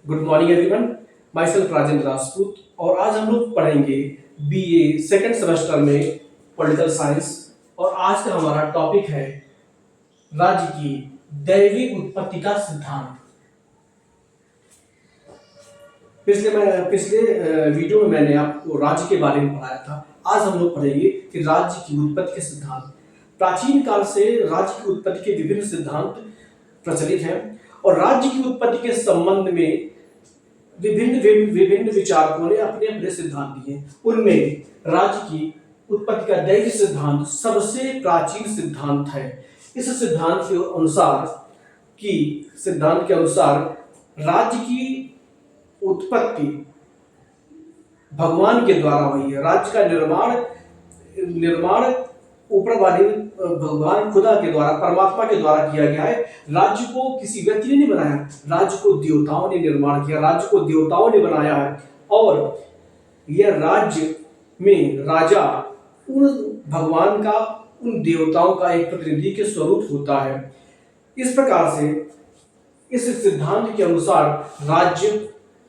Good morning everyone. My self Rajendra Rajput और आज हम लोग पढ़ेंगे बीए सेकंड सेमेस्टर में पॉलिटिकल साइंस। और आज का हमारा टॉपिक है राज्य की दैविक उत्पत्ति का सिद्धांत। पिछले वीडियो में मैंने आपको राज्य के बारे में पढ़ाया था। आज हम लोग पढ़ेंगे कि राज्य की उत्पत्ति के सिद्धांत। प्राचीन काल से राज्य की उत्पत्ति के विभिन्न सिद्धांत प्रचलित हैं और राज्य की उत्पत्ति के संबंध में विभिन्न विचारकों ने अपने अपने सिद्धांत दिए। उनमें राज्य की उत्पत्ति का दैविक सिद्धांत सबसे प्राचीन सिद्धांत है। इस सिद्धांत के अनुसार राज्य की उत्पत्ति भगवान के द्वारा हुई है। राज्य का निर्माण ऊपर वाले भगवान खुदा के द्वारा, परमात्मा के द्वारा किया गया है। राज्य को किसी व्यक्ति ने नहीं बनाया, राज्य को देवताओं ने निर्माण किया, राज्य को देवताओं ने बनाया है। और यह राज्य में राजा उन भगवान का, उन देवताओं का एक प्रतिनिधि के स्वरूप होता है। इस प्रकार से इस सिद्धांत के अनुसार राज्य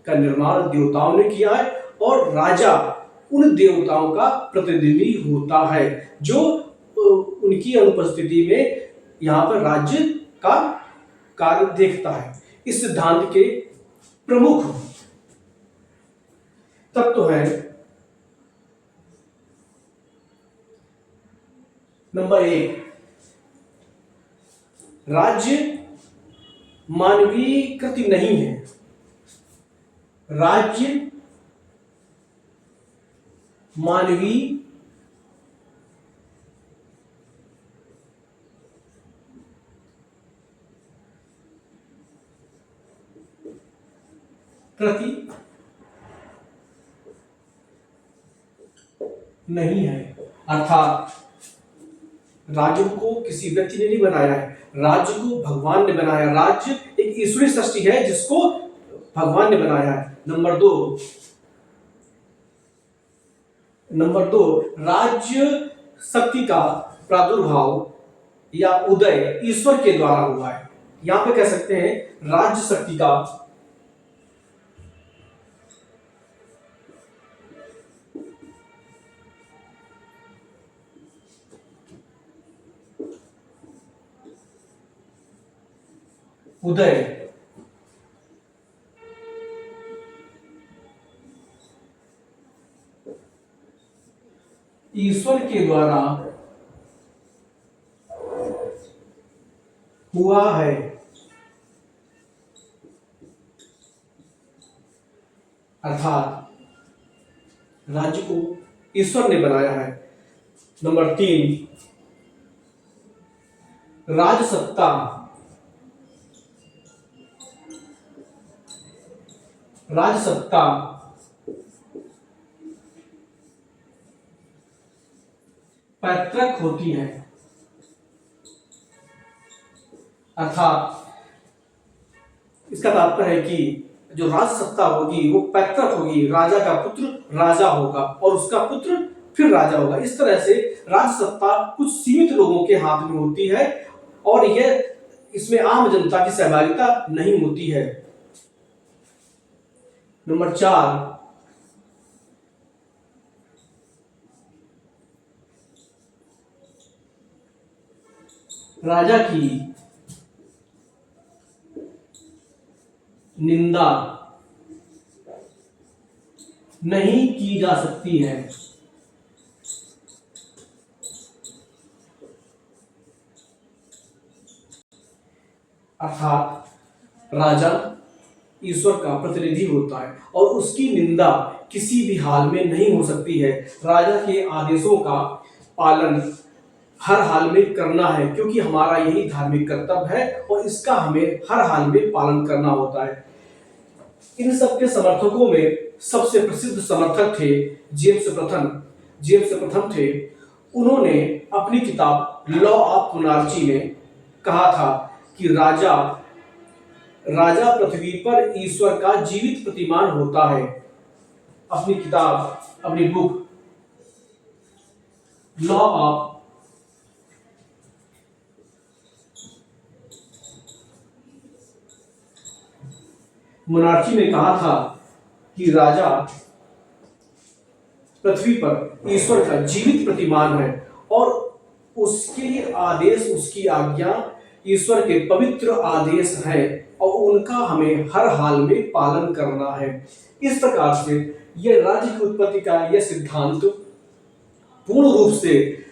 का निर्माण देवताओं ने किया है और राजा उन देवताओं का प्रतिनिधि होता है जो उनकी अनुपस्थिति में यहाँ पर राज्य का कार्य देखता है। इस सिद्धांत के प्रमुख तत्व हैं। नंबर 1, राज्य मानवीय कृति नहीं है। राज्य मानवीय कृति नहीं है, अर्थात राज्य को किसी व्यक्ति ने नहीं बनाया है, राज्य को भगवान ने बनाया। राज्य एक ईश्वरीय सृष्टि है जिसको भगवान ने बनाया है। नंबर दो, राज्य शक्ति का प्रादुर्भाव या उदय ईश्वर के द्वारा हुआ है। यहां पे कह सकते हैं राज्य शक्ति का उदय ईश्वर के द्वारा हुआ है। अर्थात राज्य को ईश्वर ने बनाया है। नंबर 3, राजसत्ता पैतृक होती है। अर्थात इसका तात्पर्य है कि जो राजसत्ता होगी वो पैतृक होगी। राजा का पुत्र राजा होगा और उसका पुत्र फिर राजा होगा। इस तरह से राजसत्ता कुछ सीमित लोगों के हाथ में होती है और इसमें आम जनता की सहभागिता नहीं होती है। नंबर 4, राजा की निंदा नहीं की जा सकती है। अर्थात राजा ईश्वर का प्रतिनिधि होता है और उसकी निंदा किसी भी हाल में नहीं हो सकती है। राजा के आदेशों का पालन हर हाल में करना है क्योंकि हमारा यही धार्मिक कर्तव्य है और इसका हमें हर हाल में पालन करना होता है। इन सब के समर्थकों में सबसे प्रसिद्ध समर्थक थे जेम्स प्रथम थे। उन्होंने अपनी किताब लॉ ऑफ मोनार्ची में कहा था कि राजा पृथ्वी पर ईश्वर का जीवित प्रतिमान होता है। अपनी बुक लॉ ऑफ मोनार्ची में कहा था कि राजा पृथ्वी पर ईश्वर का जीवित प्रतिमान है और उसके आदेश, उसकी आज्ञा ईश्वर के पवित्र आदेश है और उनका हमें हर हाल में पालन करना है। इस प्रकार से यह राज्य की उत्पत्ति का यह सिद्धांत पूर्ण रूप से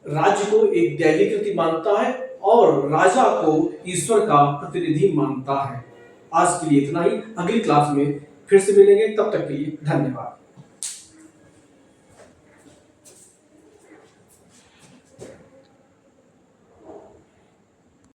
राज्य को एक दैवीय कृति मानता है और राजा को ईश्वर का प्रतिनिधि मानता है। आज के लिए इतना ही। अगली क्लास में फिर से मिलेंगे, तब तक के लिए धन्यवाद।